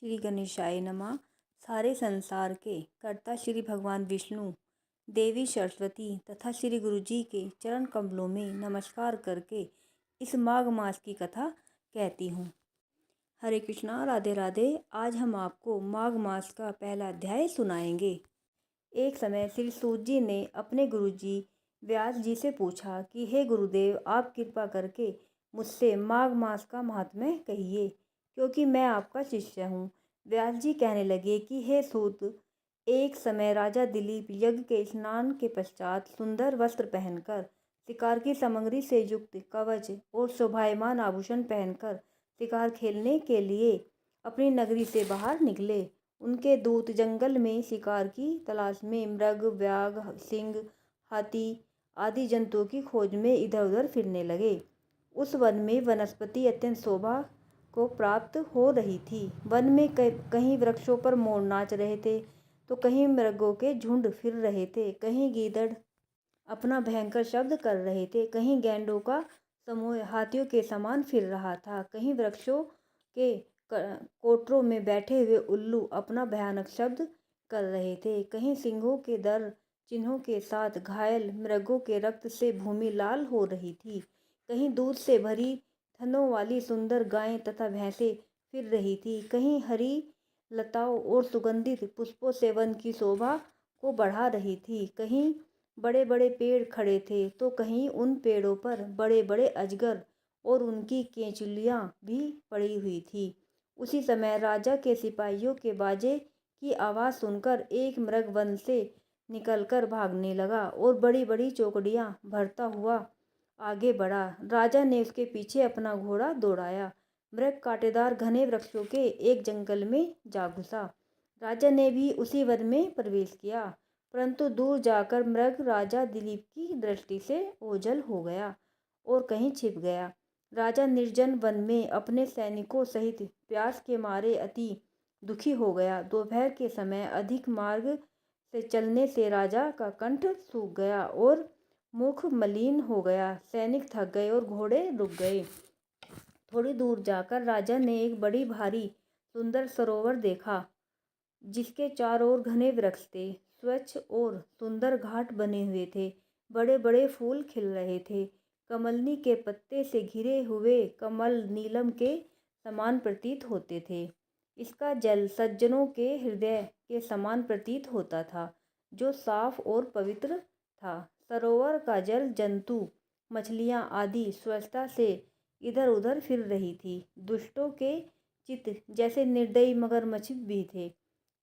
श्री गणेशाय नमः। सारे संसार के कर्ता श्री भगवान विष्णु, देवी सरस्वती तथा श्री गुरु जी के चरण कमलों में नमस्कार करके इस माघ मास की कथा कहती हूँ। हरे कृष्णा, राधे राधे। आज हम आपको माघ मास का पहला अध्याय सुनाएंगे। एक समय श्री सूत जी ने अपने गुरु जी व्यास जी से पूछा कि हे गुरुदेव, आप कृपा करके मुझसे माघ मास का महात्म्य कहिए, क्योंकि मैं आपका शिष्य हूँ। व्यास जी कहने लगे कि हे सूत, एक समय राजा दिलीप यज्ञ के स्नान के पश्चात सुंदर वस्त्र पहनकर, शिकार की सामग्री से युक्त कवच और शोभायमान आभूषण पहनकर शिकार खेलने के लिए अपनी नगरी से बाहर निकले। उनके दूत जंगल में शिकार की तलाश में मृग, व्याघ, सिंह, हाथी आदि जंतुओं की खोज में इधर उधर फिरने लगे। उस वन में वनस्पति अत्यंत शोभा को प्राप्त हो रही थी। वन में कहीं वृक्षों पर मोर नाच रहे थे, तो कहीं मृगों के झुंड फिर रहे थे, कहीं गीदड़ अपना भयंकर शब्द कर रहे थे, कहीं गैंडों का समूह हाथियों के समान फिर रहा था, कहीं वृक्षों के कोटरों में बैठे हुए उल्लू अपना भयानक शब्द कर रहे थे, कहीं सिंहों के दर चिन्हों के साथ घायल मृगों के रक्त से भूमि लाल हो रही थी, कहीं दूध से भरी थनों वाली सुंदर गायें तथा भैंसें फिर रही थी, कहीं हरी लताओं और सुगंधित पुष्पों से वन की शोभा को बढ़ा रही थी, कहीं बड़े बड़े पेड़ खड़े थे, तो कहीं उन पेड़ों पर बड़े बड़े अजगर और उनकी केंचुलियां भी पड़ी हुई थी। उसी समय राजा के सिपाहियों के बाजे की आवाज़ सुनकर एक मृग वन से निकलकर भागने लगा और बड़ी बड़ी चौकड़ियां भरता हुआ आगे बढ़ा। राजा ने उसके पीछे अपना घोड़ा दौड़ाया। मृग कांटेदार घने वृक्षों के एक जंगल में जा घुसा। राजा ने भी उसी वन में प्रवेश किया, परंतु दूर जाकर मृग राजा दिलीप की दृष्टि से ओझल हो गया और कहीं छिप गया। राजा निर्जन वन में अपने सैनिकों सहित प्यास के मारे अति दुखी हो गया। दोपहर के समय अधिक मार्ग से चलने से राजा का कंठ सूख गया और मुख मलिन हो गया। सैनिक थक गए और घोड़े रुक गए। थोड़ी दूर जाकर राजा ने एक बड़ी भारी सुंदर सरोवर देखा, जिसके चारों ओर घने वृक्ष थे। स्वच्छ और सुंदर घाट बने हुए थे, बड़े बड़े फूल खिल रहे थे। कमलनी के पत्ते से घिरे हुए कमल नीलम के समान प्रतीत होते थे। इसका जल सज्जनों के हृदय के समान प्रतीत होता था, जो साफ और पवित्र था। सरोवर का जल जंतु, मछलियां आदि स्वच्छता से इधर उधर फिर रही थी। दुष्टों के चित्त जैसे निर्दयी मगरमच्छ भी थे।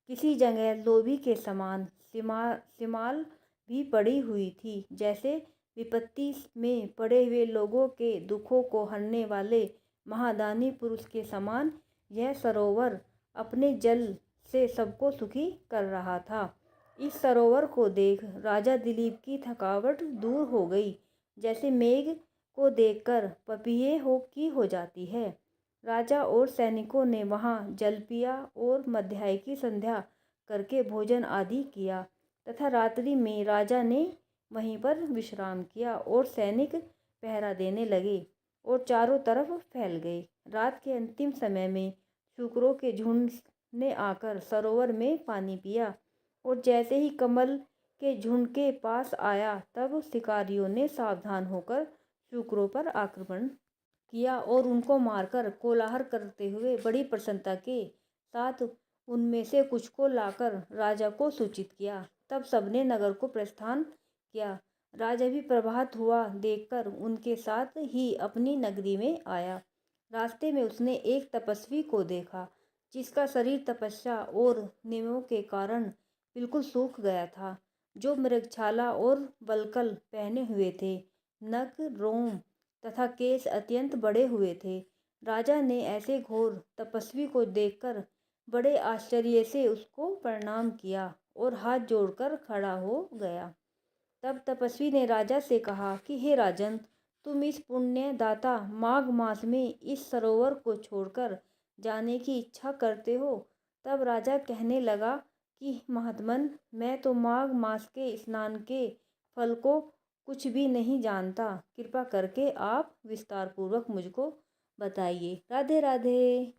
किसी जगह लोभी के समान सिमाल भी पड़ी हुई थी, जैसे विपत्ति में पड़े हुए लोगों के दुखों को हरने वाले महादानी पुरुष के समान यह सरोवर अपने जल से सबको सुखी कर रहा था। इस सरोवर को देख राजा दिलीप की थकावट दूर हो गई, जैसे मेघ को देखकर पपीहे हो जाती है। राजा और सैनिकों ने वहां जल पिया और मध्याह्न की संध्या करके भोजन आदि किया तथा रात्रि में राजा ने वहीं पर विश्राम किया और सैनिक पहरा देने लगे और चारों तरफ फैल गए। रात के अंतिम समय में शुकरों के झुंड ने आकर सरोवर में पानी पिया और जैसे ही कमल के झुंड के पास आया, तब शिकारियों ने सावधान होकर शुकरों पर आक्रमण किया और उनको मारकर कोलाहल करते हुए बड़ी प्रसन्नता के साथ उनमें से कुछ को लाकर राजा को सूचित किया। तब सबने नगर को प्रस्थान किया। राजा भी प्रभात हुआ देखकर उनके साथ ही अपनी नगरी में आया। रास्ते में उसने एक तपस्वी को देखा, जिसका शरीर तपस्या और नियमों के कारण बिल्कुल सूख गया था, जो मृगछाला और वल्कल पहने हुए थे। नख, रोम तथा केश अत्यंत बड़े हुए थे। राजा ने ऐसे घोर तपस्वी को देखकर बड़े आश्चर्य से उसको प्रणाम किया और हाथ जोड़कर खड़ा हो गया। तब तपस्वी ने राजा से कहा कि हे राजन, तुम इस पुण्य दाता माघ मास में इस सरोवर को छोड़कर जाने की इच्छा करते हो। तब राजा कहने लगा कि महात्मन, मैं तो माघ मास के स्नान के फल को कुछ भी नहीं जानता। कृपा करके आप विस्तार पूर्वक मुझको बताइए। राधे राधे।